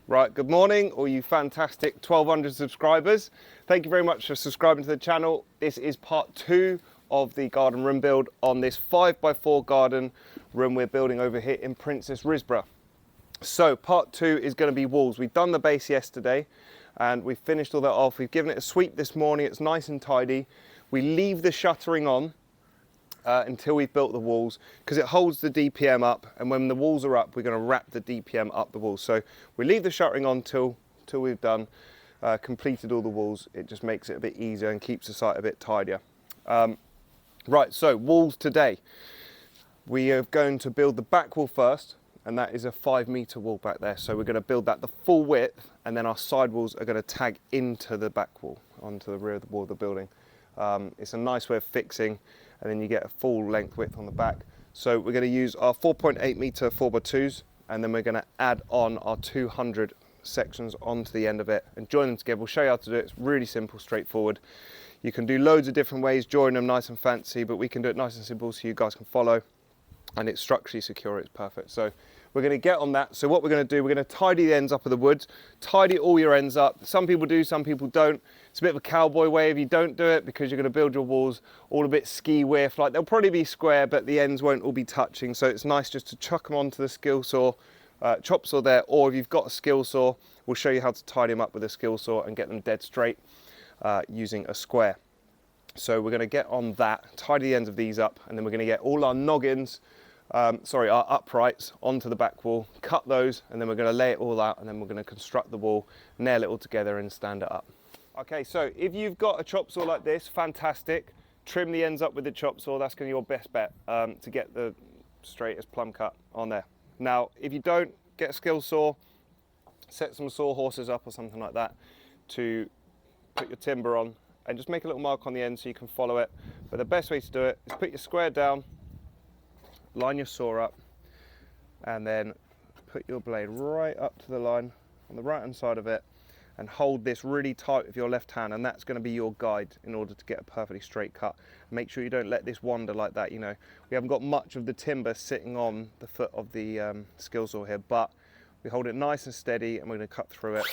Right, good morning, all you fantastic 1,200 subscribers. Thank you very much for subscribing to the channel. This is part 2 of the garden room build on this 5x4 garden room we're building over here in Princess Risborough. So part 2 is going to be walls. We've done the base yesterday and we've finished all that off. We've given it a sweep this morning. It's nice and tidy. We leave the shuttering on until we've built the walls, because it holds the DPM up, and when the walls are up we're going to wrap the DPM up the walls. So we leave the shuttering on till we've done completed all the walls. It just makes it a bit easier and keeps the site a bit tidier. Right, so walls today. We are going to build the back wall first, and that is a 5-meter wall back there. So we're going to build that the full width, and then our side walls are going to tag into the back wall, onto the rear of the wall of the building. It's a nice way of fixing, and then you get a full length width on the back. So we're going to use our 4.8 meter 4x2s, and then we're going to add on our 200 sections onto the end of it and join them together. We'll show you how to do it. It's really simple, straightforward. You can do loads of different ways, join them nice and fancy, but we can do it nice and simple so you guys can follow, and it's structurally secure. It's perfect. So we're going to get on that. So what we're going to do, we're going to tidy the ends up of the wood, tidy all your ends up. Some people do, some people don't. It's a bit of a cowboy way if you don't do it, because you're going to build your walls all a bit ski whiff. Like, they'll probably be square, but the ends won't all be touching. So it's nice just to chuck them onto the skill saw, chop saw there, or if you've got a skill saw, we'll show you how to tidy them up with a skill saw and get them dead straight using a square. So we're going to get on that, tidy the ends of these up, and then we're going to get all our noggins, our uprights onto the back wall, cut those, and then we're going to lay it all out, and then we're going to construct the wall, nail it all together and stand it up. Okay, so if you've got a chop saw like this, fantastic. Trim the ends up with the chop saw. That's going to be your best bet to get the straightest plumb cut on there. Now, if you don't, get a skill saw, set some sawhorses up or something like that to put your timber on, and just make a little mark on the end so you can follow it. But the best way to do it is put your square down, line your saw up, and then put your blade right up to the line on the right hand side of it, and hold this really tight with your left hand, and that's going to be your guide in order to get a perfectly straight cut. Make sure you don't let this wander like that. You know, we haven't got much of the timber sitting on the foot of the skill saw here, but we hold it nice and steady, and we're going to cut through it.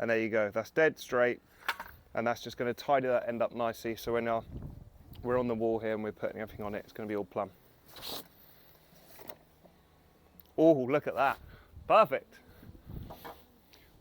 And there you go, that's dead straight, and that's just going to tidy that end up nicely. So when we're on the wall here and we're putting everything on it, it's going to be all plumb. Oh, look at that, perfect.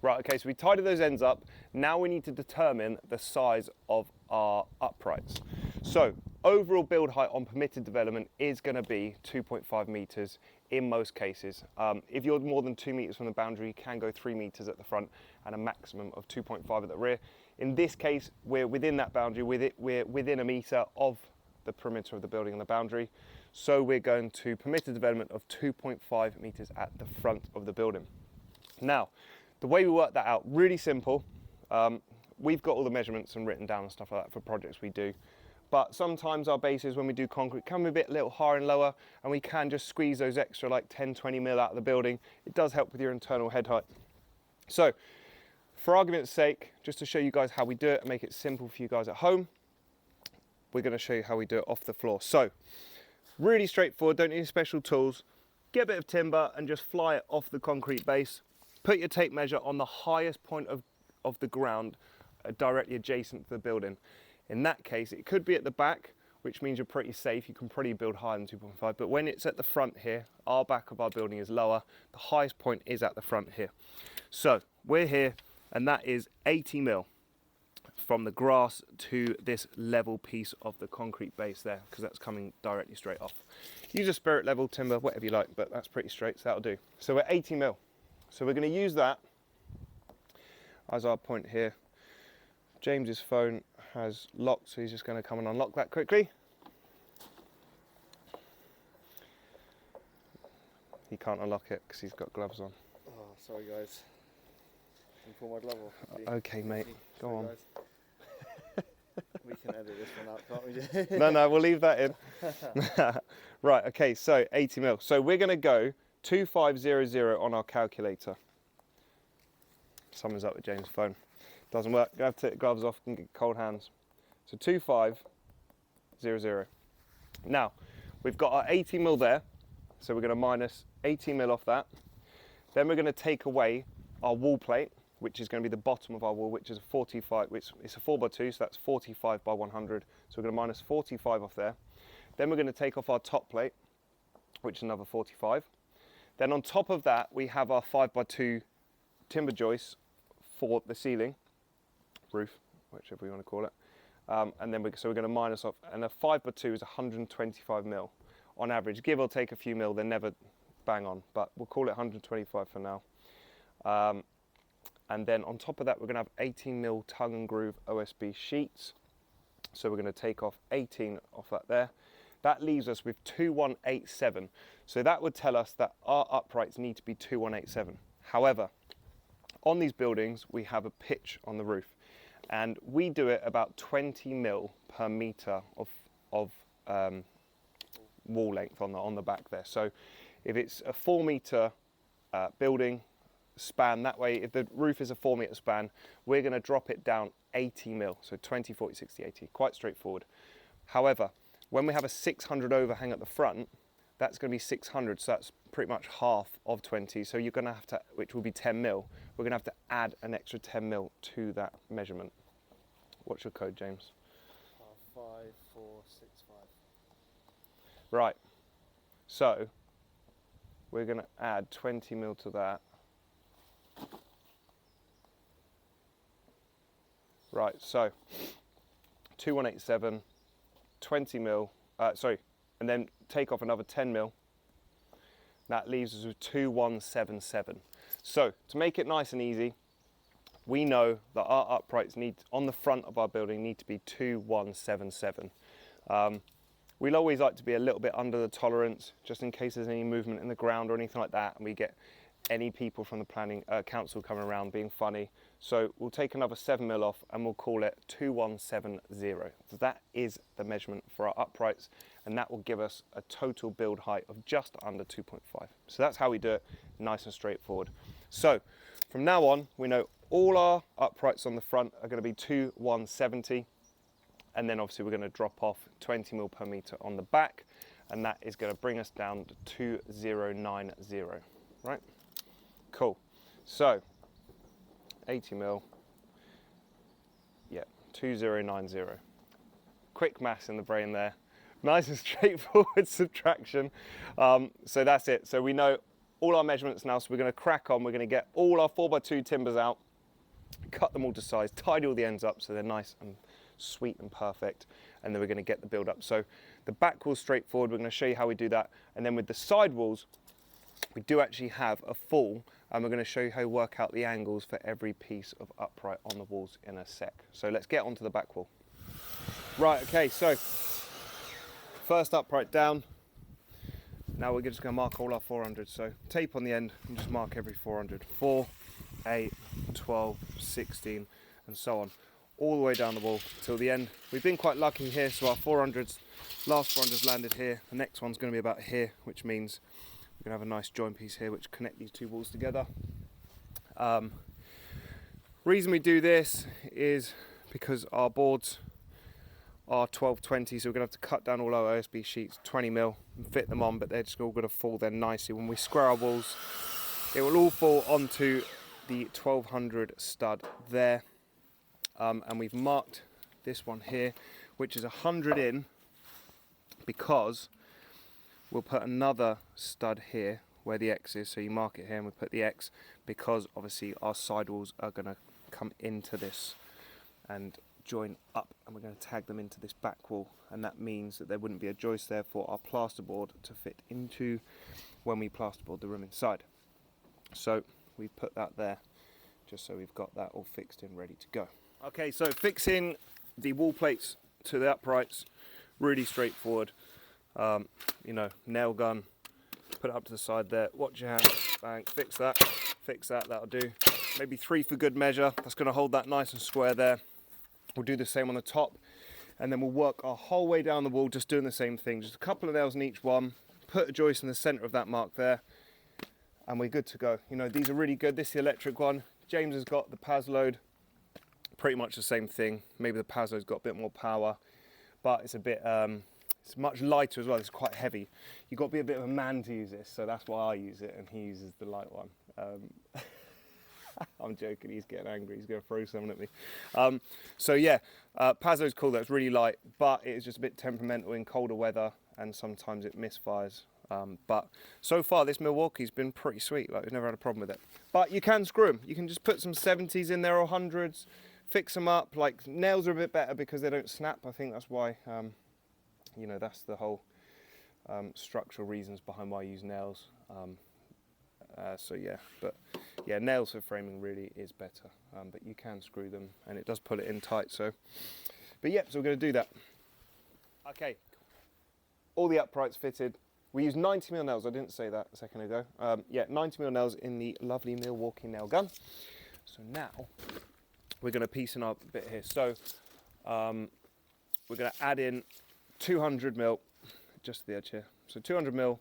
Right, okay, so we tidied those ends up. Now we need to determine the size of our uprights. So overall build height on permitted development is going to be 2.5 meters in most cases. If you're more than 2 meters from the boundary, you can go 3 meters at the front and a maximum of 2.5 at the rear. In this case, we're within that boundary. We're within a meter of the perimeter of the building and the boundary. So we're going to permitted development of 2.5 meters at the front of the building. Now, the way we work that out, really simple. We've got all the measurements and written down and stuff like that for projects we do. But sometimes our bases, when we do concrete, can be a little higher and lower, and we can just squeeze those extra like 10, 20 mil out of the building. It does help with your internal head height. So, for argument's sake, just to show you guys how we do it and make it simple for you guys at home, we're going to show you how we do it off the floor. So, really straightforward, don't need any special tools. Get a bit of timber and just fly it off the concrete base. Put your tape measure on the highest point of the ground directly adjacent to the building. In that case, it could be at the back, which means you're pretty safe. You can probably build higher than 2.5, but when it's at the front here, our back of our building is lower. The highest point is at the front here. So we're here, and that is 80 mil from the grass to this level piece of the concrete base there, because that's coming directly straight off. Use a spirit level timber, whatever you like, but that's pretty straight, so that'll do. So we're 80 mil. So we're going to use that as our point here. James's phone has locked, so he's just going to come and unlock that quickly. He can't unlock it because he's got gloves on. Oh, sorry guys. Can you pull my glove off? Okay, mate. Go on. We can edit this one out, can't we? No, we'll leave that in. Right, okay, so 80 mil. So we're going to go 2500 on our calculator. Someone's up with James' phone. Doesn't work. You have to take the gloves off and get cold hands. So 2500. Now, we've got our 80 mil there. So we're going to minus 18 mil off that. Then we're going to take away our wall plate, which is going to be the bottom of our wall, which is a 45, which it's a 4x2, so that's 45 by 100. So we're going to minus 45 off there. Then we're going to take off our top plate, which is another 45. Then on top of that, we have our 5x2 timber joists for the ceiling, roof, whichever you want to call it. And then so we're going to minus off, and a 5x2 is 125 mil on average, give or take a few mil. They're never bang on, but we'll call it 125 for now. And then on top of that, we're going to have 18 mil tongue and groove OSB sheets. So we're going to take off 18 off that there. That leaves us with 2187. So that would tell us that our uprights need to be 2187. However, on these buildings, we have a pitch on the roof, and we do it about 20 mil per meter of wall length on the back there. So if it's a 4 meter building span, that way, if the roof is a 4 meter span, we're going to drop it down 80 mil. So 20, 40, 60, 80, quite straightforward. However, when we have a 600 overhang at the front, that's going to be 600, so that's pretty much half of 20. So you're going to have to, which will be 10 mil, we're going to have to add an extra 10 mil to that measurement. What's your code, James? 5465. Right, so we're going to add 20 mil to that. Right, so 2187, 20 mil, and then take off another 10 mil. That leaves us with 2177. So to make it nice and easy, we know that our uprights on the front of our building need to be 2177. We'll always like to be a little bit under the tolerance, just in case there's any movement in the ground or anything like that, and we get any people from the planning council coming around being funny. So we'll take another 7 mil off and we'll call it 2170. So that is the measurement for our uprights, and that will give us a total build height of just under 2.5. So that's how we do it, nice and straightforward. So from now on, we know all our uprights on the front are going to be 2170, and then obviously we're going to drop off 20 mil per meter on the back, and that is going to bring us down to 2090, right? Cool. So 80 mil, yeah, 2090. Quick maths in the brain there. Nice and straightforward subtraction. So that's it. So we know all our measurements now, so we're going to crack on. We're going to get all our 4x2 timbers out, cut them all to size, tidy all the ends up so they're nice and sweet and perfect, and then we're going to get the build up. So the back wall's straightforward. We're going to show you how we do that, and then with the side walls, we do actually have a full, and we're going to show you how to work out the angles for every piece of upright on the walls in a sec. So let's get onto the back wall. Right, okay, so first upright down. Now we're just going to mark all our 400. So tape on the end and just mark every 400. 4, 8, 12, 16, and so on. All the way down the wall till the end. We've been quite lucky here, so our 400s, last 400's landed here. The next one's going to be about here, which means we're going to have a nice joint piece here which connect these two walls together. Reason we do this is because our boards are 1220, so we're going to have to cut down all our OSB sheets 20 mil and fit them on, but they're just all going to fall there nicely. When we square our walls, it will all fall onto the 1200 stud there. And we've marked this one here, which is 100 in, because we'll put another stud here where the X is. So you mark it here and we put the X, because obviously our sidewalls are going to come into this and join up, and we're going to tag them into this back wall, and that means that there wouldn't be a joist there for our plasterboard to fit into when we plasterboard the room inside. So we put that there just so we've got that all fixed and ready to go. Okay, so fixing the wall plates to the uprights, really straightforward. You know, nail gun, put it up to the side there, watch your hand, bang, fix that, that'll do. Maybe 3 for good measure. That's going to hold that nice and square there. We'll do the same on the top, and then we'll work our whole way down the wall just doing the same thing. Just a couple of nails in each one, put a joist in the center of that mark there, and we're good to go. You know, these are really good. This is the electric one. James has got the Pazload, pretty much the same thing. Maybe the Pazload's got a bit more power, but it's a bit It's much lighter as well. It's quite heavy. You've got to be a bit of a man to use this, so that's why I use it, and he uses the light one. I'm joking. He's getting angry. He's going to throw something at me. So yeah, Pazzo's cool. That's really light, but it's just a bit temperamental in colder weather, and sometimes it misfires. But so far, this Milwaukee's been pretty sweet. Like, we've never had a problem with it. But you can screw them. You can just put some 70s in there or 100s, fix them up. Like, nails are a bit better because they don't snap. I think that's why. You know, that's the whole structural reasons behind why I use nails. So yeah, but yeah, nails for framing really is better. But you can screw them, and it does pull it in tight. So, but yeah, so we're going to do that. Okay, all the uprights fitted. We use 90mm nails. I didn't say that a second ago. Yeah, 90mm nails in the lovely Milwaukee nail gun. So now we're going to piece in our bit here. So we're going to add in 200mm, just the edge here. So 200mm,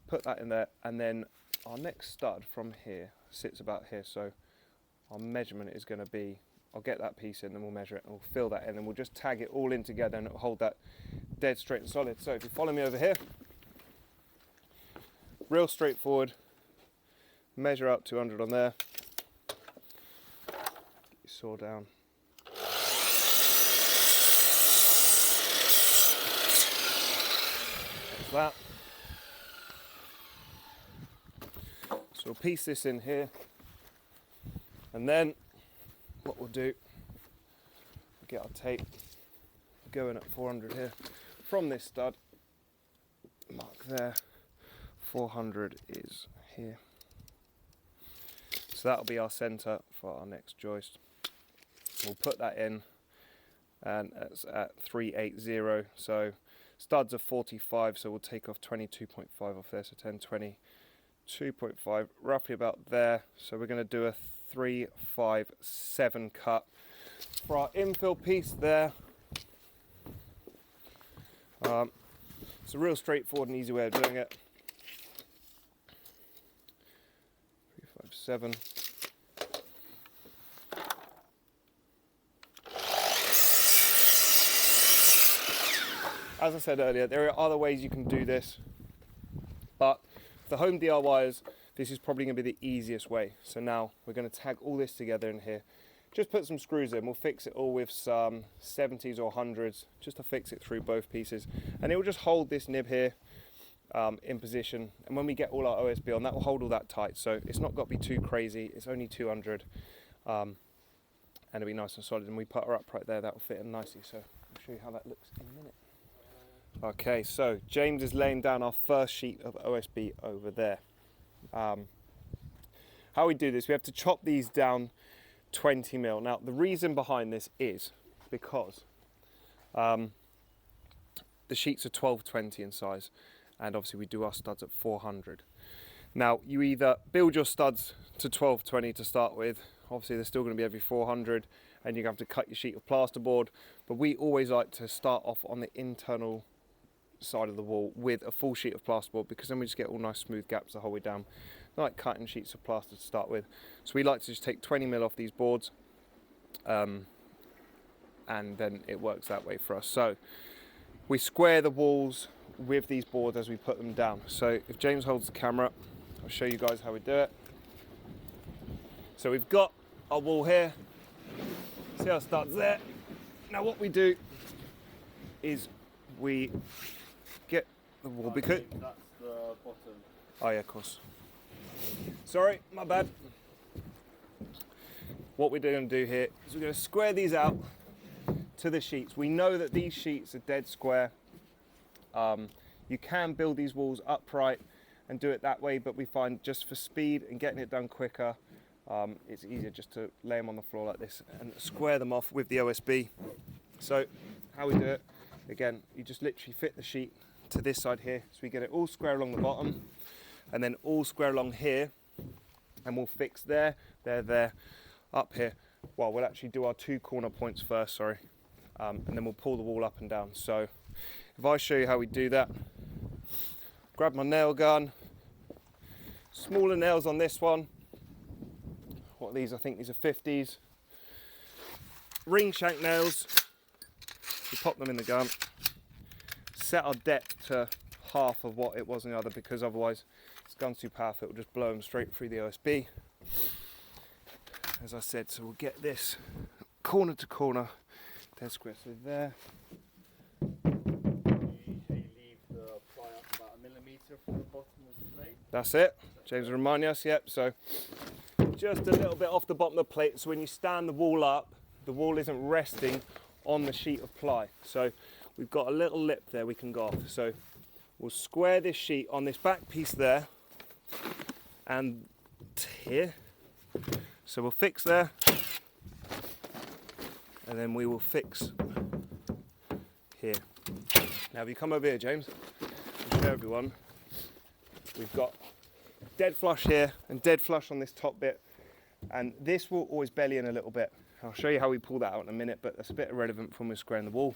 put that in there, and then our next stud from here sits about here. So our measurement is going to be, I'll get that piece in, then we'll measure it, and we'll fill that in, and we'll just tag it all in together, and it'll hold that dead straight and solid. So if you follow me over here, real straightforward, measure up 200 on there, get your saw down. That. So we'll piece this in here, and then what we'll do, we'll get our tape going at 400 here from this stud, mark there, 400 is here. So that'll be our center for our next joist. We'll put that in, and it's at 380, so studs are 45, so we'll take off 22.5 off there, so 10, 20, 2.5, roughly about there. So we're going to do a 357 cut for our infill piece there. It's a real straightforward and easy way of doing it. 357. As I said earlier, there are other ways you can do this, but for home DIYers, this is probably going to be the easiest way. So now we're going to tag all this together in here. Just put some screws in. We'll fix it all with some 70s or 100s, just to fix it through both pieces. And it will just hold this nib here in position. And when we get all our OSB on, that will hold all that tight. So it's not got to be too crazy. It's only 200. And it'll be nice and solid. And we put her up right there. That will fit in nicely. So I'll show you how that looks in a minute. Okay, so James is laying down our first sheet of OSB over there. How we do this, we have to chop these down 20mm. Now, the reason behind this is because the sheets are 1220 in size, and obviously we do our studs at 400. Now, you either build your studs to 1220 to start with, obviously they're still going to be every 400, and you're going to have to cut your sheet of plasterboard, but we always like to start off on the internal side of the wall with a full sheet of plasterboard, because then we just get all nice smooth gaps the whole way down. Not like cutting sheets of plaster to start with. So we like to just take 20mm off these boards, and then it works that way for us. So we square the walls with these boards as we put them down. So if James holds the camera, I'll show you guys how we do it. So we've got our wall here. See how it starts there. Now what we do is we get the wall, because that's the bottom. Oh yeah, of course. Sorry, my bad. What we're going to do here is we're going to square these out to the sheets. We know that these sheets are dead square. You can build these walls upright and do it that way, but we find just for speed and getting it done quicker, it's easier just to lay them on the floor like this and square them off with the OSB. So how we do it, again, you just literally fit the sheet to this side here, so we get it all square along the bottom, and then all square along here, and we'll fix there, up here. Well, we'll actually do our 2 corner points first, sorry, and then we'll pull the wall up and down. So if I show you how we do that, grab my nail gun, smaller nails on this one. What are these? I think these are 50s. Ring shank nails, we pop them in the gun, set our depth to half of what it was in the other, because otherwise this gun's too powerful, it'll just blow them straight through the OSB. As I said, so we'll get this corner to corner, dead square, so there. Leave the ply up about 1 millimetre from the bottom of the plate. That's it. James will remind us, yep. So just a little bit off the bottom of the plate, so when you stand the wall up, the wall isn't resting on the sheet of ply. So we've got a little lip there we can go off. So we'll square this sheet on this back piece there and here. So we'll fix there, and then we will fix here. Now if you come over here, James, I'll show everyone, we've got dead flush here and dead flush on this top bit, and this will always belly in a little bit. I'll show you how we pull that out in a minute, but that's a bit irrelevant from we're squaring the wall.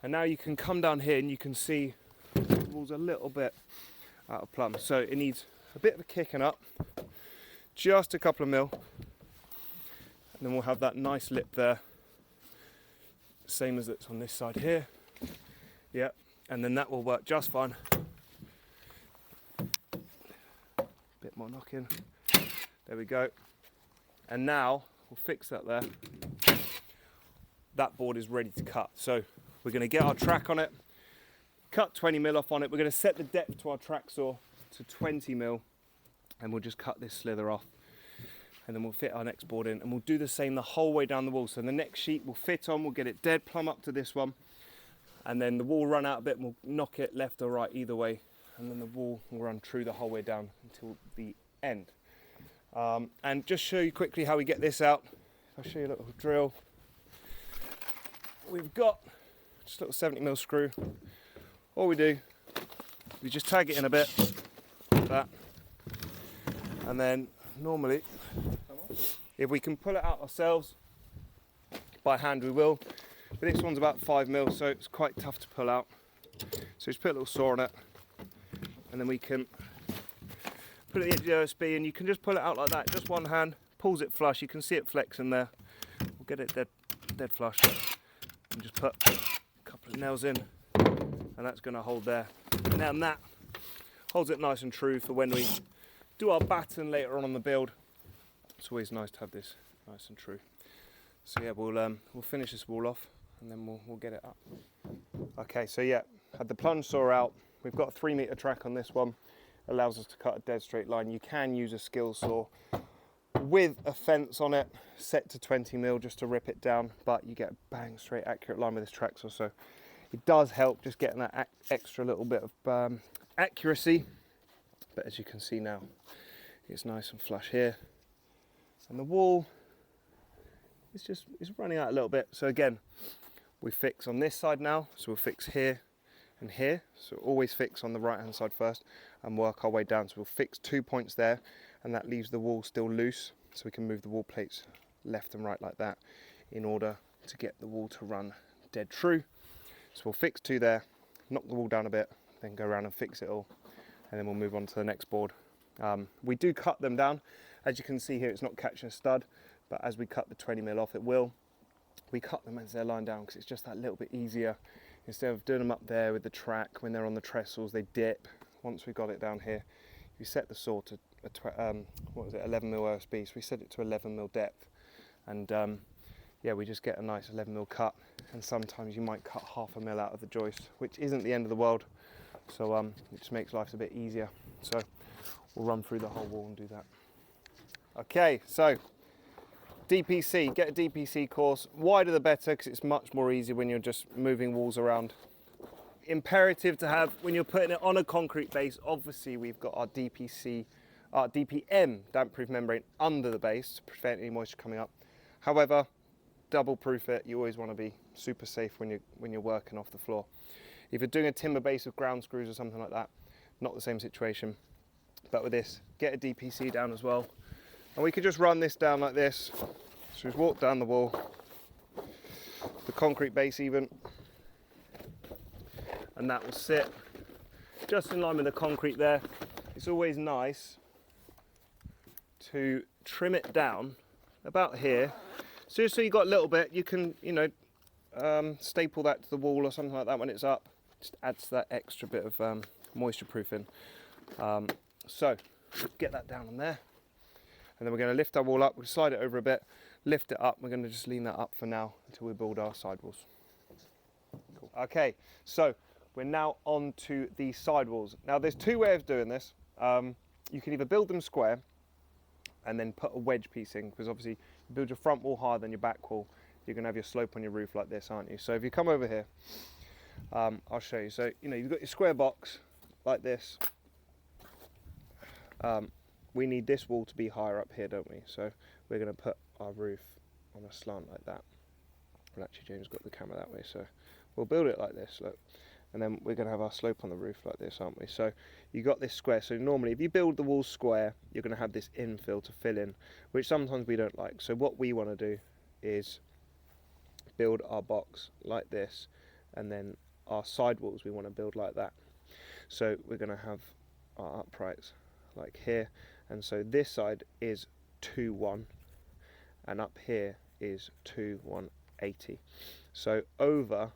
And now you can come down here and you can see the wall's a little bit out of plumb, so it needs a bit of a kicking up, just a couple of mil, and then we'll have that nice lip there, same as it's on this side here. Yep, and then that will work just fine. Bit more knocking, there we go. And now we'll fix that there. That board is ready to cut, so we're going to get our track on it, cut 20 mil off on it. We're going to set the depth to our track saw to 20 mil, and we'll just cut this slither off, and then we'll fit our next board in, and we'll do the same the whole way down the wall. So the next sheet will fit on, we'll get it dead plumb up to this one, and then the wall will run out a bit and we'll knock it left or right either way, and then the wall will run true the whole way down until the end. And just show you quickly how we get this out. I'll show you a little drill. We've got just a little 70 mil screw. All we do, we just tag it in a bit, like that. And then normally, if we can pull it out ourselves by hand, we will. But this one's about 5 mil, so it's quite tough to pull out. So just put a little saw on it, and then we can put it at the OSB, and you can just pull it out like that. Just one hand pulls it flush. You can see it flexing there. We'll get it dead flush, and just put a couple of nails in, and that's going to hold there. And then that holds it nice and true for when we do our batten later on the build. It's always nice to have this nice and true. So yeah, we'll finish this wall off, and then we'll get it up. Okay, so yeah, had the plunge saw out. We've got a 3 meter track on this one. Allows us to cut a dead straight line. You can use a skill saw with a fence on it, set to 20 mil just to rip it down, but you get a bang straight accurate line with this track saw. So it does help just getting that extra little bit of accuracy. But as you can see now, it's nice and flush here, and the wall is running out a little bit. So again, we fix on this side now, so we'll fix here and here. So always fix on the right hand side first and work our way down. So we'll fix 2 points there, and that leaves the wall still loose, so we can move the wall plates left and right like that in order to get the wall to run dead true. So we'll fix 2 there, knock the wall down a bit, then go around and fix it all, and then we'll move on to the next board. We do cut them down. As you can see here, it's not catching a stud, but as we cut the 20 mil off, it will. We cut them as they're lying down because it's just that little bit easier. Instead of doing them up there with the track, when they're on the trestles, they dip. Once we got it down here, you set the saw to 11 mil OSB, so we set it to 11 mil depth, and yeah, we just get a nice 11 mil cut, and sometimes you might cut half a mil out of the joist, which isn't the end of the world, so it just makes life a bit easier. So we'll run through the whole wall and do that. Okay, so DPC, get a DPC course, wider the better, because it's much more easy when you're just moving walls around. Imperative to have when you're putting it on a concrete base. Obviously we've got our DPM damp proof membrane under the base to prevent any moisture coming up. However, double proof it. You always want to be super safe when you're working off the floor. If you're doing a timber base with ground screws or something like that, not the same situation, but with this, get a DPC down as well, and we could just run this down like this. So just walk down the wall, the concrete base even, and that will sit just in line with the concrete there. It's always nice to trim it down about here, so you've got a little bit. You can, staple that to the wall or something like that when it's up. Just adds that extra bit of moisture proofing. So get that down on there, and then we're going to lift our wall up. We'll slide it over a bit, lift it up. We're going to just lean that up for now until we build our sidewalls. Cool. Okay, so we're now on to the sidewalls. Now there's two ways of doing this. You can either build them square and then put a wedge piece in, because obviously you build your front wall higher than your back wall, you're going to have your slope on your roof like this, aren't you? So if you come over here, I'll show you. So, you know, you've got your square box like this. We need this wall to be higher up here, don't we? So we're going to put our roof on a slant like that. Well, actually, James got the camera that way, so we'll build it like this, look. And then we're going to have our slope on the roof like this, aren't we? So you got this square. So normally if you build the wall square, you're going to have this infill to fill in, which sometimes we don't like. So what we want to do is build our box like this, and then our sidewalls we want to build like that. So we're going to have our uprights like here, and so this side is 2-1, and up here is 2-180. So over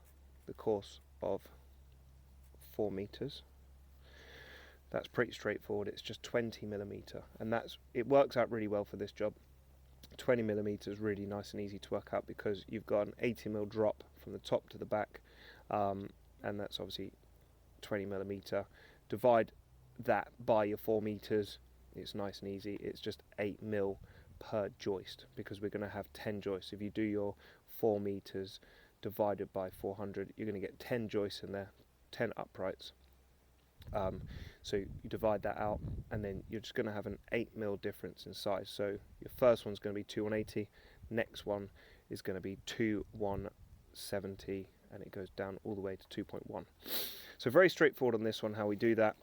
the course of 4 meters, that's pretty straightforward. It's just 20mm, and it works out really well for this job. 20mm is really nice and easy to work out, because you've got an 80mm drop from the top to the back, and that's obviously 20mm. Divide that by your 4 meters. It's nice and easy. It's just 8mm per joist, because we're going to have 10 joists. If you do your 4 meters divided by 400, you're going to get 10 joists in there, 10 uprights. So you divide that out, and then you're just going to have an 8mm difference in size. So your first one's going to be 2-180, next one is going to be 2-170, and it goes down all the way to 2.1. So very straightforward on this one, how we do that.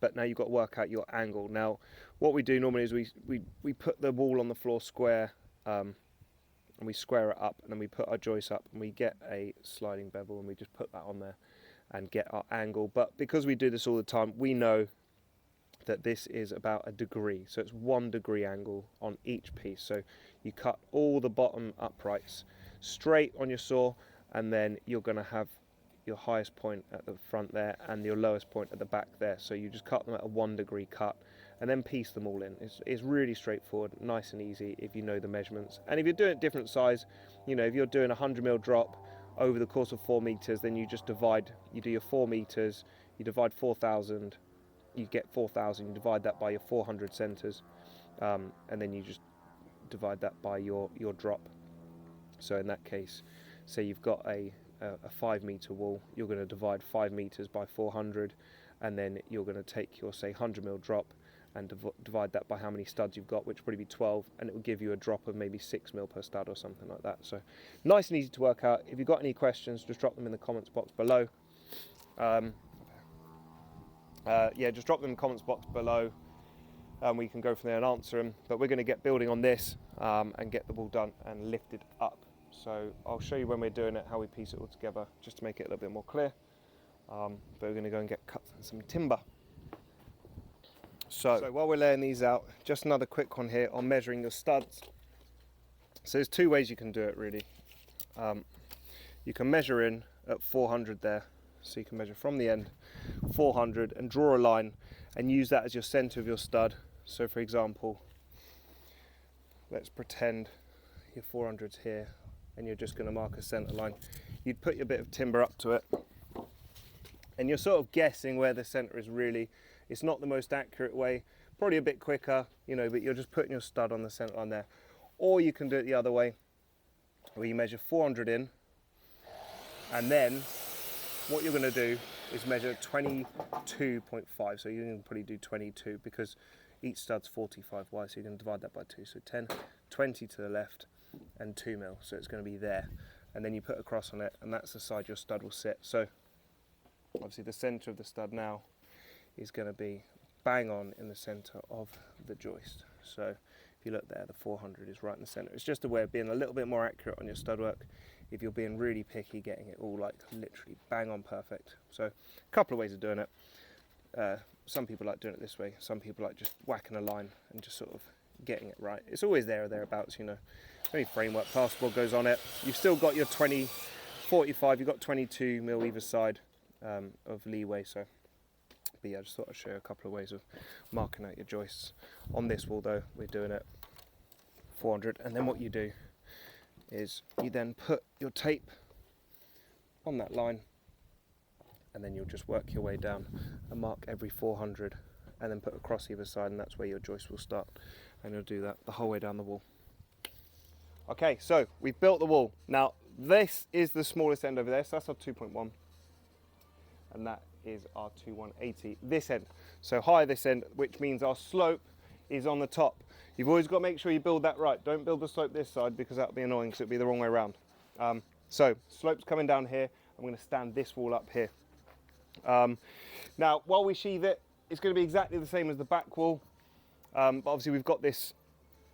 But now you've got to work out your angle. Now what we do normally is we put the wall on the floor square, and we square it up, and then we put our joists up, and we get a sliding bevel, and we just put that on there and get our angle. But because we do this all the time, we know that this is about a degree. So it's 1 degree angle on each piece. So you cut all the bottom uprights straight on your saw, and then you're going to have your highest point at the front there and your lowest point at the back there. So you just cut them at a 1 degree cut, and then piece them all in. It's really straightforward, nice and easy if you know the measurements. And if you're doing it different size, you know, if you're doing a 100mm drop over the course of 4 meters, then you just divide, you do your 4 meters, you divide 4,000, you get 4,000, you divide that by your 400 centers, and then you just divide that by your drop. So in that case, say you've got a 5 meter wall, you're going to divide 5 meters by 400, and then you're going to take your, say, 100mm drop and divide that by how many studs you've got, which would probably be 12, and it will give you a drop of maybe 6mm per stud or something like that. So nice and easy to work out. If you've got any questions, just drop them in the comments box below. Yeah, just drop them in the comments box below, and we can go from there and answer them. But we're going to get building on this and get the wall done and lifted up. So I'll show you when we're doing it how we piece it all together, just to make it a little bit more clear. But we're going to go and get cut some timber. So while we're laying these out, just another quick one here on measuring your studs. So there's 2 ways you can do it really. You can measure in at 400 there, so you can measure from the end 400 and draw a line and use that as your center of your stud. So for example, let's pretend your 400's here, and you're just going to mark a center line. You'd put your bit of timber up to it, and you're sort of guessing where the center is really. It's not the most accurate way, probably a bit quicker, you know, but you're just putting your stud on the center line there. Or you can do it the other way, where you measure 400 in, and then what you're going to do is measure 22.5. So you can probably do 22, because each stud's 45 wide, so you can divide that by 2. So 10, 20 to the left, and 2mm, so it's going to be there. And then you put a cross on it, and that's the side your stud will sit. So obviously the center of the stud now is going to be bang on in the center of the joist. So if you look there, the 400 is right in the center. It's just a way of being a little bit more accurate on your stud work if you're being really picky, getting it all like literally bang on perfect. So a couple of ways of doing it. Some people like doing it this way, some people like just whacking a line and just sort of getting it right. It's always there or thereabouts, you know. Any framework, plasterboard goes on it. You've still got your 20, 45, you've got 22mm either side. of leeway. So, but yeah, I just thought I'd show you a couple of ways of marking out your joists. On this wall though, we're doing it 400, and then what you do is you then put your tape on that line, and then you'll just work your way down and mark every 400, and then put across either side, and that's where your joist will start, and you'll do that the whole way down the wall. Okay, so we've built the wall. Now this is the smallest end over there, so that's our 2.1, and that is our 2180 this end. So high this end, which means our slope is on the top. You've always got to make sure you build that right. Don't build the slope this side, because that'll be annoying, because it'll be the wrong way around. So slope's coming down here. I'm going to stand this wall up here. Now while we sheathe it, it's going to be exactly the same as the back wall, but obviously we've got this,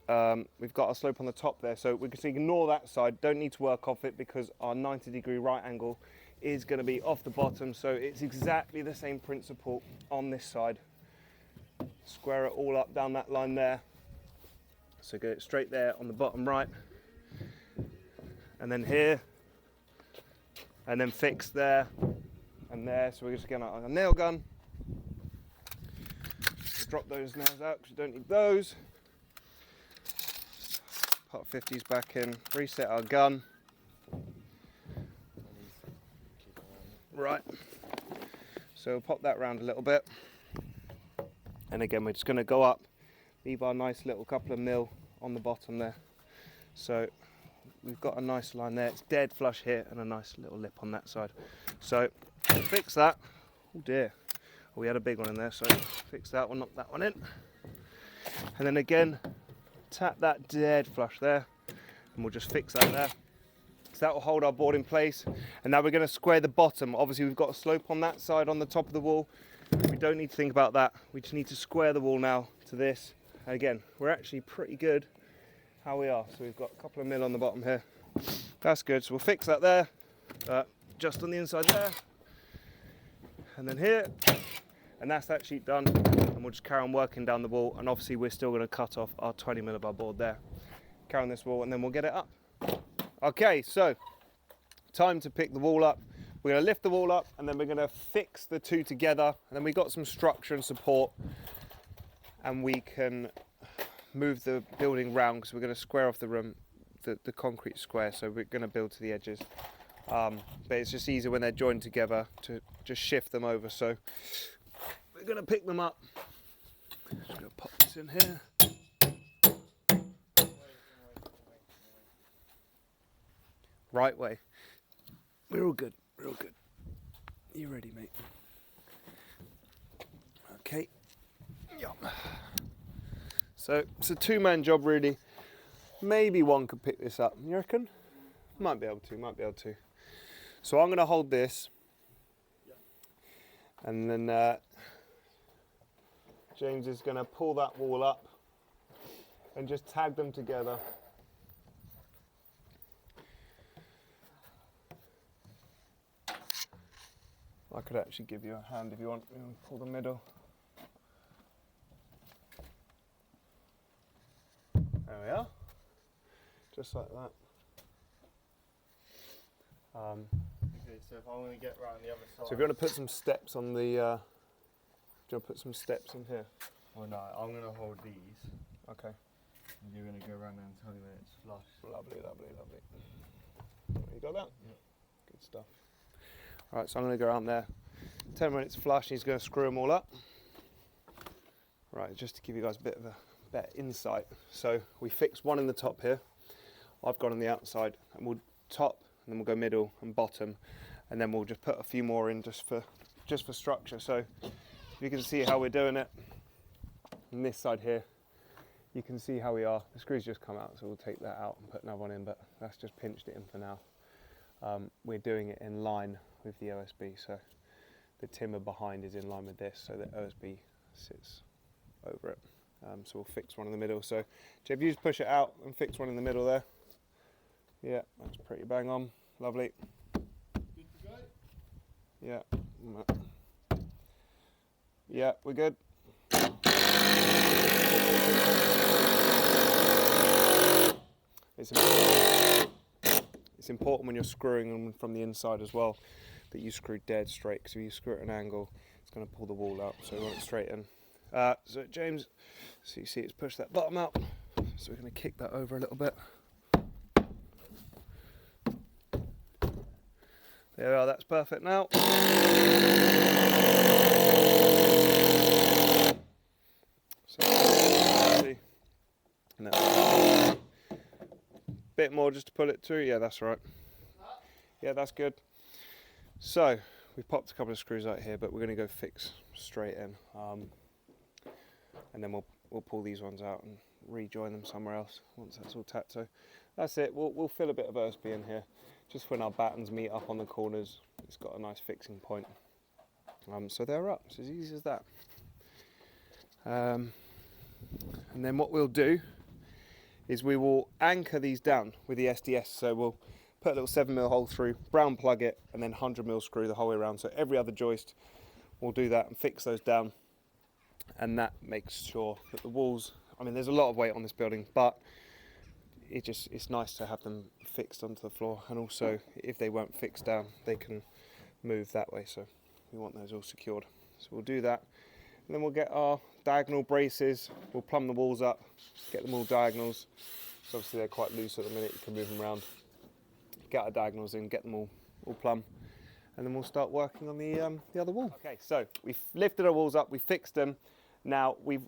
we've got our slope on the top there, so we can ignore that side. Don't need to work off it, because our 90-degree right angle is going to be off the bottom, so it's exactly the same principle on this side. Square it all up down that line there, so get it straight there on the bottom right, and then here, and then fix there and there. So we're just going to get a nail gun, drop those nails out because you don't need those, put 50s back in, reset our gun. Right, so we'll pop that round a little bit, and again we're just going to go up, leave our nice little couple of mil on the bottom there. So we've got a nice line there, it's dead flush here, and a nice little lip on that side. So fix that. Oh dear, we had a big one in there, so fix that one, knock that one in, and then again tap that dead flush there, and we'll just fix that there. So that will hold our board in place. And now we're going to square the bottom. Obviously we've got a slope on that side on the top of the wall. We don't need to think about that. We just need to square the wall now to this. And again, we're actually pretty good how we are. So we've got a couple of mil on the bottom here. That's good. So we'll fix that there, just on the inside there, and then here. And that's that sheet done. And we'll just carry on working down the wall. And obviously we're still going to cut off our 20 mil of our board there. Carry on this wall, and then we'll get it up. Okay, so time to pick the wall up. We're going to lift the wall up, and then we're going to fix the two together, and then we've got some structure and support, and we can move the building round, because we're going to square off the room, the concrete square, so we're going to build to the edges. But it's just easier when they're joined together to just shift them over. So we're going to pick them up. Just going to pop this in here. Right way. We're all good. We're all good. You ready, mate? Okay. Yeah. So it's a two-man job, really. Maybe one could pick this up. You reckon? Might be able to. Might be able to. So I'm going to hold this, and then James is going to pull that wall up and just tag them together. I could actually give you a hand if you want. Pull the middle. There we are. Just like that. Okay, so if I want to get round the other side. So if you want to put some steps on the, do you want to put some steps in here? Well, no, I'm going to hold these. Okay. And you're going to go around there and tell me when it's flush. Lovely, lovely, lovely. You got that? Yep. Good stuff. Right, so I'm going to go around there. 10 minutes flush, and he's going to screw them all up. Right, just to give you guys a bit of a better insight. So we fixed one in the top here. I've gone on the outside, and we'll top, and then we'll go middle and bottom, and then we'll just put a few more in just for structure. So you can see how we're doing it. On this side here, you can see how we are. The screws just come out, so we'll take that out and put another one in, but that's just pinched it in for now. We're doing it in line with the OSB, so the timber behind is in line with this, so the OSB sits over it. So we'll fix one in the middle. So Jeb, you just push it out and fix one in the middle there. Yeah, that's pretty bang on. Lovely. Good to go? Yeah. Yeah, we're good. It's important when you're screwing them from the inside as well, but you screw dead straight, because if you screw at an angle, it's going to pull the wall out, so we want it straight in. So James, so you see it's pushed that bottom out, so we're going to kick that over a little bit. There we are, that's perfect now. So, see, no. Bit more just to pull it through. Yeah, that's right. Yeah, that's good. So we've popped a couple of screws out here, but we're going to go fix straight in, and then we'll pull these ones out and rejoin them somewhere else once that's all tacked. So that's it. We'll fill a bit of OSB in here, just when our battens meet up on the corners. It's got a nice fixing point. So they're up. It's as easy as that. And then what we'll do is we will anchor these down with the SDS. So we'll put a little 7mm hole through, brown plug it, and then 100mm screw the whole way around. So every other joist, we'll do that and fix those down. And that makes sure that the walls, I mean, there's a lot of weight on this building, but it's nice to have them fixed onto the floor. And also, if they weren't fixed down, they can move that way. So we want those all secured. So we'll do that. And then we'll get our diagonal braces. We'll plumb the walls up, get them all diagonals. So obviously they're quite loose at the minute, you can move them around. Get our diagonals in, get them all plumb. And then we'll start working on the other wall. Okay, so we've lifted our walls up, we fixed them. Now we've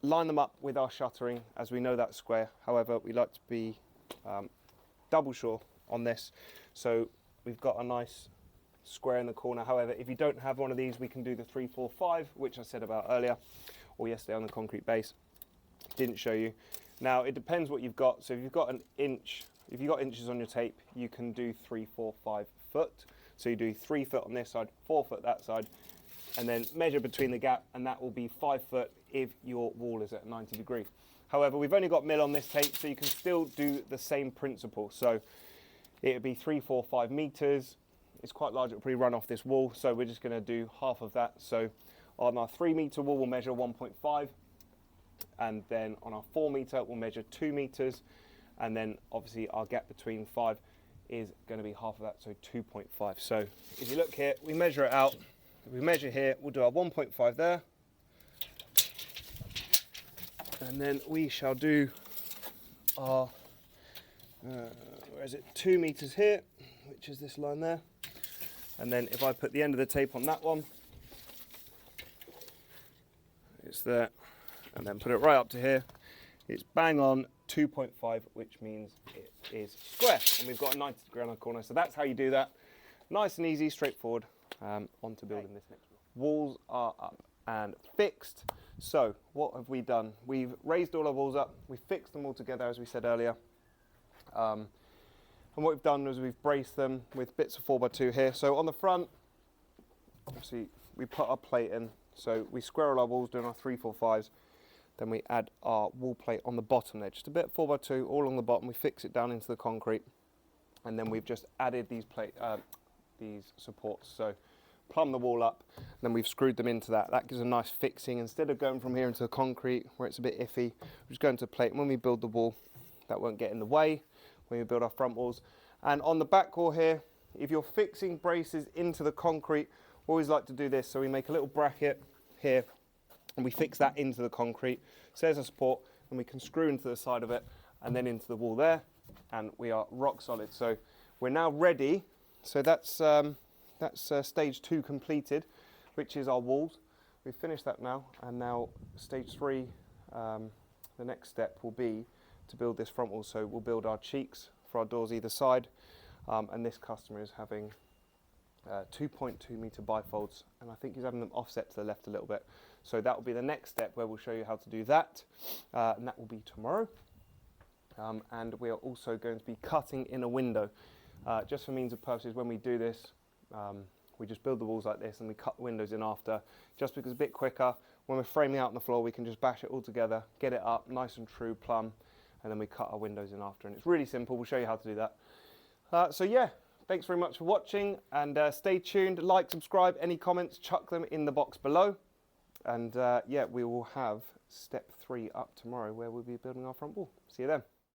lined them up with our shuttering, as we know that's square. However, we like to be double sure on this. So we've got a nice square in the corner. However, if you don't have one of these, we can do the 3-4-5, which I said about earlier, or yesterday on the concrete base. Didn't show you. Now it depends what you've got. So if you've got an inch, if you've got inches on your tape, you can do 3-4-5 foot. So you do 3 foot on this side, 4 foot that side, and then measure between the gap, and that will be 5 foot if your wall is at 90 degree. However, we've only got mil on this tape, so you can still do the same principle. So it would be 3-4-5 meters. It's quite large, it'll probably run off this wall, so we're just going to do half of that. So on our 3 meter wall, we'll measure 1.5, and then on our 4 meter, we'll measure 2 meters, and then obviously our gap between 5 is going to be half of that, so 2.5. So if you look here, we measure it out. If we measure here, we'll do our 1.5 there, and then we shall do our, where is it, 2 meters here, which is this line there. And then if I put the end of the tape on that one, it's there, and then put it right up to here, it's bang on 2.5, which means it is square, and we've got a 90 degree on our corner. So that's how you do that. Nice and easy, straightforward. On to building this next wall. Walls are up and fixed. So what have we done? We've raised all our walls up, we fixed them all together as we said earlier. And what we've done is we've braced them with bits of 4x2 here. So on the front, obviously we put our plate in. So we square all our walls doing our 3-4-5s. Then we add our wall plate on the bottom there, just a bit 4x2 all on the bottom. We fix it down into the concrete, and then we've just added these supports. So plumb the wall up, and then we've screwed them into that. That gives a nice fixing. Instead of going from here into the concrete where it's a bit iffy, we just go into plate. And when we build the wall, that won't get in the way when we build our front walls. And on the back wall here, if you're fixing braces into the concrete, we always like to do this. So we make a little bracket here, and we fix that into the concrete. So there's a support, and we can screw into the side of it, and then into the wall there, and we are rock solid. So we're now ready. So that's stage 2 completed, which is our walls. We've finished that now, and now stage 3, the next step will be to build this front wall. So we'll build our cheeks for our doors either side, and this customer is having 2.2 meter bifolds, and I think he's having them offset to the left a little bit. So that will be the next step where we'll show you how to do that, and that will be tomorrow. And we are also going to be cutting in a window, just for means of purposes. When we do this, we just build the walls like this and we cut the windows in after, just because it's a bit quicker. When we're framing out on the floor, we can just bash it all together, get it up nice and true, plumb, and then we cut our windows in after. And it's really simple. We'll show you how to do that. So yeah, thanks very much for watching, and stay tuned. Like, subscribe, any comments, chuck them in the box below. And yeah, we will have step 3 up tomorrow, where we'll be building our front wall. See you then.